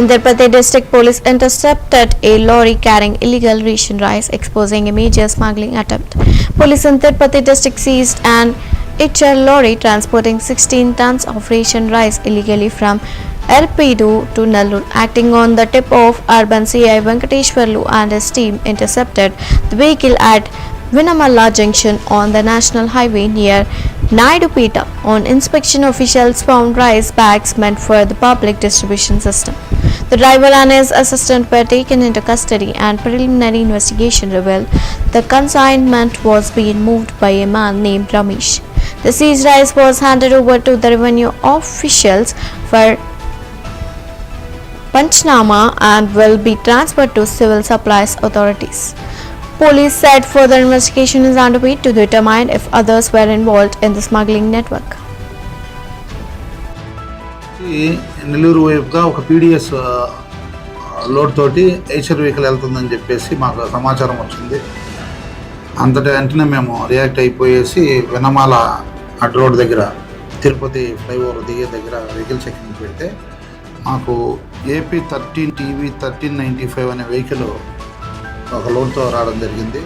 Andhra Pradesh District Police intercepted a lorry carrying illegal ration rice, exposing a major smuggling attempt. Police in Andhra Pradesh District seized an HR lorry transporting 16 tons of ration rice illegally from Erpedu to Nellore. Acting on the tip of urban CI Venkateshwarlu and his team intercepted the vehicle at Vinamalla Junction on the National Highway near Naidupeta. On inspection, officials found rice bags meant for the public distribution system. The driver and his assistant were taken into custody, and preliminary investigation revealed the consignment was being moved by a man named Ramesh. The seized rice was handed over to the revenue officials for Panchnama and will be transferred to civil supplies authorities. Police said further investigation is underway to determine if others were involved in the smuggling network. Nellore వైపుగా ఒక PDS load తోటి HR vehicle వెళ్తుందని చెప్పేసి మాకు సమాచారం వచ్చింది. అంతటి వెంటనే మేము రియాక్ట్ అయిపోయేసి వినమాల అడ్ రోడ్ దగ్గర తిరుపతి ఫ్లైఓవర్ దిగే దగ్గర వెహికల్ చెకింగ్ పెడితే మాకు ఏపీ 13 టీవీ 1395 అనే వెహికల్ ఒక లోడ్తో రావడం జరిగింది.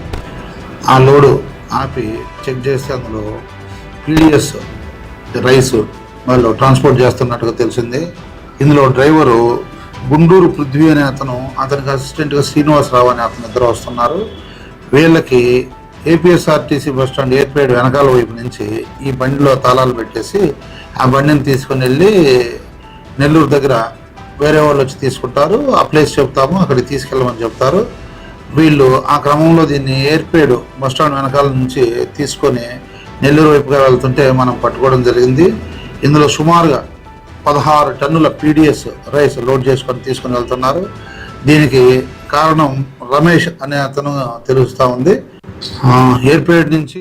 ఆ లోడు ఆపి చెక్ చేస్తే అందులో పీడిఎస్ రైస్ వాళ్ళు ట్రాన్స్పోర్ట్ చేస్తున్నట్టుగా తెలిసింది. ఇందులో డ్రైవరు గుండూరు పృథ్వీ అనే అతనికి అసిస్టెంట్గా శ్రీనివాసరావు అనే అతను ఇద్దరు వస్తున్నారు. వీళ్ళకి ఏపీఎస్ఆర్టీసీ బస్టాండ్ ఏర్పేడు వెనకాల వైపు నుంచి ఈ బండిలో తాళాలు పెట్టేసి ఆ బండిని తీసుకొని వెళ్ళి నెల్లూరు దగ్గర వేరే వాళ్ళు వచ్చి తీసుకుంటారు. ఆ ప్లేస్ చెప్తాము, అక్కడికి తీసుకెళ్ళమని చెప్తారు. వీళ్ళు ఆ క్రమంలో దీన్ని ఏర్పేడు బస్టాండ్ వెనకాల నుంచి తీసుకొని నెల్లూరు వైపుగా వెళ్తుంటే మనం పట్టుకోవడం జరిగింది. ఇందులో సుమారుగా 16 టన్నుల పీడిఎస్ రైస్ లోడ్ చేసుకొని తీసుకొని వెళ్తున్నారు. దీనికి కారణం రమేష్ అనే అతను తెలుస్తూ ఉంది. ఏర్పేడు నుంచి